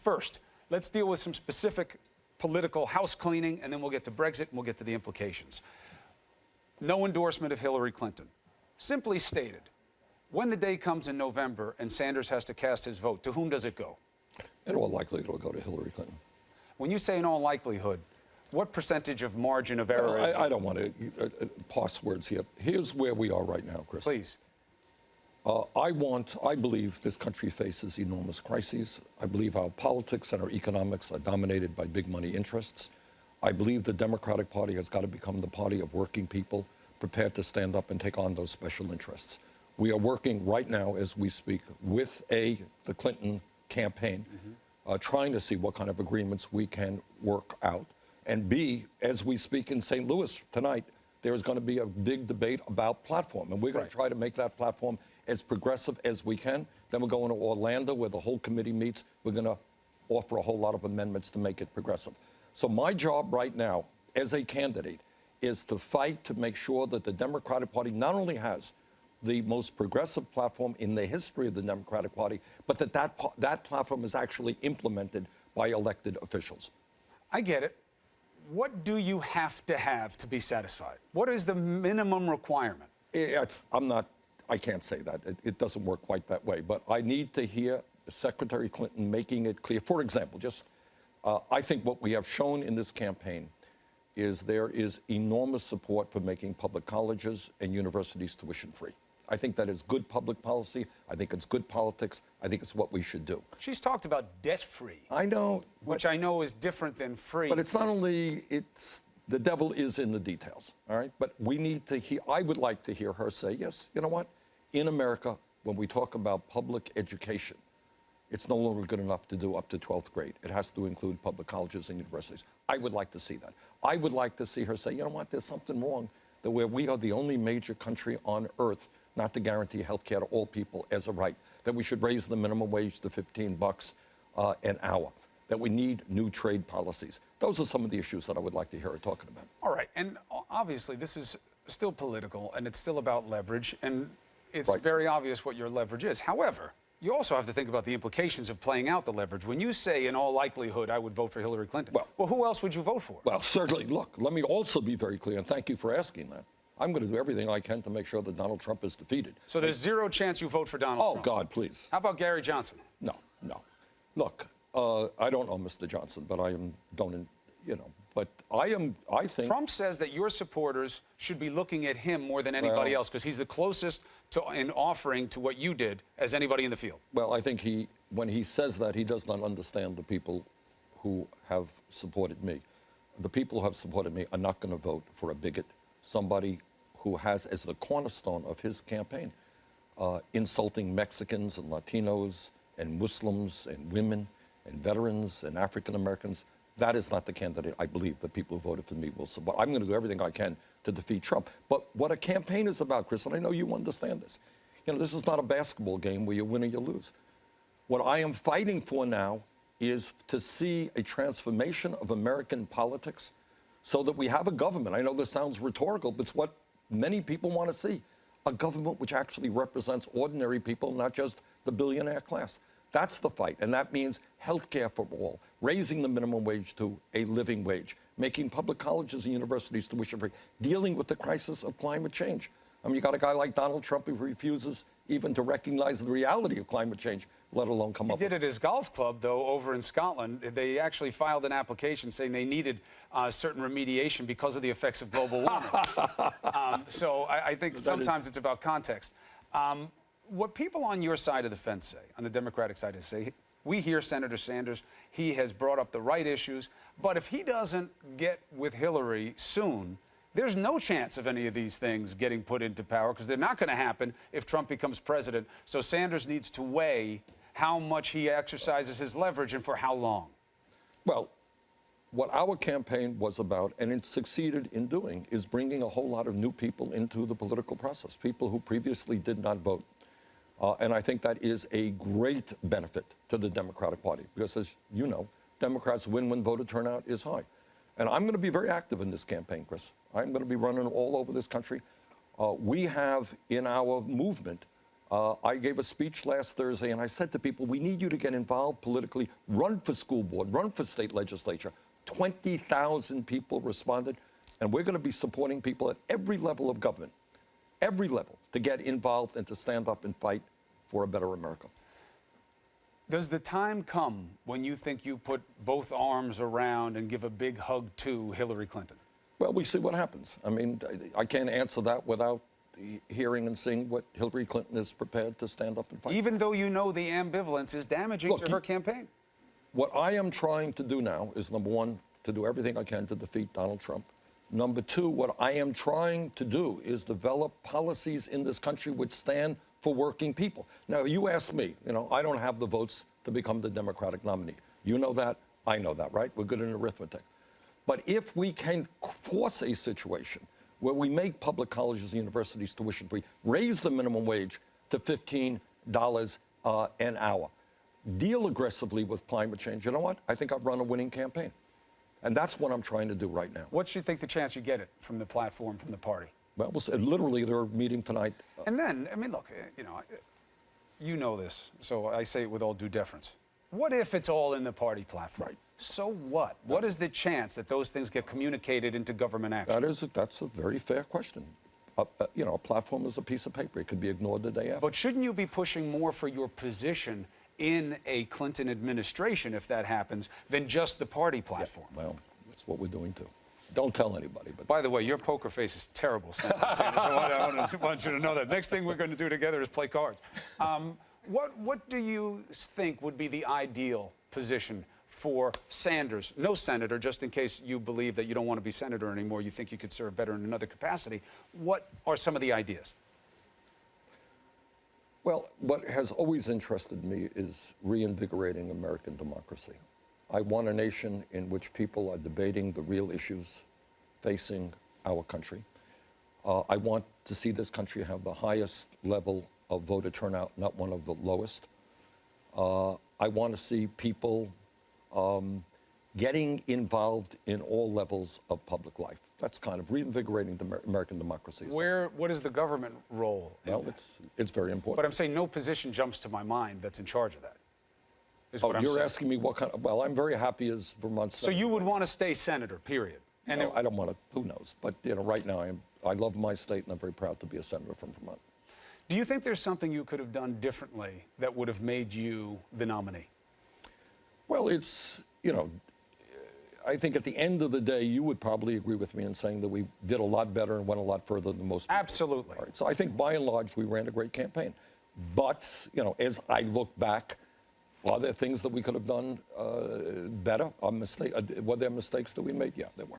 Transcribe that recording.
First, let's deal with some specific political house cleaning, and then we'll get to Brexit and we'll get to the implications. No endorsement of Hillary Clinton. Simply stated, when the day comes in November and Sanders has to cast his vote, to whom does it go? In all likelihood, it will go to Hillary Clinton. When you say in all likelihood, what percentage of margin of error is it? I don't want to parse words here. Here's where we are right now, Chris. Please. I believe this country faces enormous crises. I believe our politics and our economics are dominated by big money interests. I believe the Democratic Party has got to become the party of working people prepared to stand up and take on those special interests. We are working right now as we speak with the Clinton campaign, trying to see what kind of agreements we can work out. And B, as we speak in St. Louis tonight, there is going to be a big debate about platform. And we're going to try to make that platform as progressive as we can. Then we're going to Orlando where the whole committee meets. We're going to offer a whole lot of amendments to make it progressive. So my job right now as a candidate is to fight to make sure that the Democratic Party not only has the most progressive platform in the history of the Democratic Party, but that platform is actually implemented by elected officials. I get it. What do you have to be satisfied? What is the minimum requirement? I can't say that. It doesn't work quite that way. But I need to hear Secretary Clinton making it clear. For example, I think what we have shown in this campaign is there is enormous support for making public colleges and universities tuition free. I think that is good public policy. I think it's good politics. I think it's what we should do. She's talked about debt-free. I know. Which I know is different than free. But it's not only, the devil is in the details, all right? But we need to hear, I would like to hear her say, yes, you know what? In America, when we talk about public education, it's no longer good enough to do up to 12th grade. It has to include public colleges and universities. I would like to see that. I would like to see her say, you know what, there's something wrong that where we are the only major country on earth not to guarantee health care to all people as a right, that we should raise the minimum wage to $15 an hour, that we need new trade policies. Those are some of the issues that I would like to hear her talking about. All right, and obviously this is still political and it's still about leverage, and it's very obvious what your leverage is. However, you also have to think about the implications of playing out the leverage. When you say, in all likelihood, I would vote for Hillary Clinton, well, who else would you vote for? Well, certainly, look, let me also be very clear, and thank you for asking that. I'm going to do everything I can to make sure that Donald Trump is defeated. So there's zero chance you vote for Donald Trump? Oh, God, please. How about Gary Johnson? No. Look, I don't know Mr. Johnson, but I think... Trump says that your supporters should be looking at him more than anybody else because he's the closest in offering to what you did as anybody in the field. Well, I think when he says that, he does not understand the people who have supported me. The people who have supported me are not going to vote for a bigot, somebody who has as the cornerstone of his campaign insulting Mexicans and Latinos and Muslims and women and veterans and African Americans. That is not the candidate I believe the people who voted for me will support. I'm going to do everything I can to defeat Trump. But what a campaign is about, Chris, and I know you understand this, this is not a basketball game where you win or you lose. What I am fighting for now is to see a transformation of American politics so that we have a government. I know this sounds rhetorical, but it's what many people want to see. A government which actually represents ordinary people, not just the billionaire class. That's the fight, and that means health care for all, raising the minimum wage to a living wage, making public colleges and universities tuition free, dealing with the crisis of climate change. I mean, you got a guy like Donald Trump who refuses even to recognize the reality of climate change, let alone come up with it. He did at his golf club, though, over in Scotland. They actually filed an application saying they needed certain remediation because of the effects of global warming. So I think sometimes it's about context. What people on your side of the fence say, on the Democratic side, is say, we hear Senator Sanders, he has brought up the right issues, but if he doesn't get with Hillary soon, there's no chance of any of these things getting put into power because they're not going to happen if Trump becomes president. So Sanders needs to weigh how much he exercises his leverage and for how long. Well, what our campaign was about, and it succeeded in doing, is bringing a whole lot of new people into the political process, people who previously did not vote. And I think that is a great benefit to the Democratic Party because, as you know, Democrats win when voter turnout is high. And I'm going to be very active in this campaign, Chris. I'm going to be running all over this country. We have in our movement I gave a speech last Thursday, and I said to people, we need you to get involved politically, run for school board, run for state legislature. 20,000 people responded, and we're going to be supporting people at every level of government, every level, to get involved and to stand up and fight for a better America. Does the time come when you think you put both arms around and give a big hug to Hillary Clinton? Well, we see what happens. I mean, I can't answer that without hearing and seeing what Hillary Clinton is prepared to stand up and fight. Even though you know the ambivalence is damaging to her campaign. What I am trying to do now is, number one, to do everything I can to defeat Donald Trump. Number two, what I am trying to do is develop policies in this country which stand for working people. Now, you ask me, I don't have the votes to become the Democratic nominee. You know that, I know that, right? We're good in arithmetic. But if we can force a situation where we make public colleges and universities tuition free, raise the minimum wage to $15 an hour, deal aggressively with climate change, you know what? I think I've run a winning campaign. And that's what I'm trying to do right now. What's you think the chance you get it from the platform, from the party? Well, we'll see. Literally, they're meeting tonight. And then, I mean, look, you know this, so I say it with all due deference. What if it's all in the party platform? Right. So what? What is the chance that those things get communicated into government action? That's a very fair question. A platform is a piece of paper. It could be ignored the day after. But shouldn't you be pushing more for your position in a Clinton administration, if that happens, than just the party platform? Yeah, well, that's what we're doing too. Don't tell anybody. But by the way, your poker face is terrible, Senator Sanders. I want you to know that. Next thing we're going to do together is play cards. What do you think would be the ideal position for Sanders? No senator, just in case you believe that you don't want to be senator anymore, you think you could serve better in another capacity. What are some of the ideas? Well, what has always interested me is reinvigorating American democracy. I want a nation in which people are debating the real issues facing our country. I want to see this country have the highest level of voter turnout, not one of the lowest. I want to see people getting involved in all levels of public life. That's kind of reinvigorating the American democracy. What is the government role? Well, it's very important. But I'm saying no position jumps to my mind that's in charge of that. You're asking me what kind of, well, I'm very happy as Vermont senator. So you would want to stay senator, period? And no, I don't want to, who knows? But, right now, I love my state, and I'm very proud to be a senator from Vermont. Do you think there's something you could have done differently that would have made you the nominee? Well, it's, I think at the end of the day, you would probably agree with me in saying that we did a lot better and went a lot further than most people. Absolutely. Right. So I think by and large, we ran a great campaign. But, as I look back, are there things that we could have done better? Were there mistakes that we made? Yeah, there were.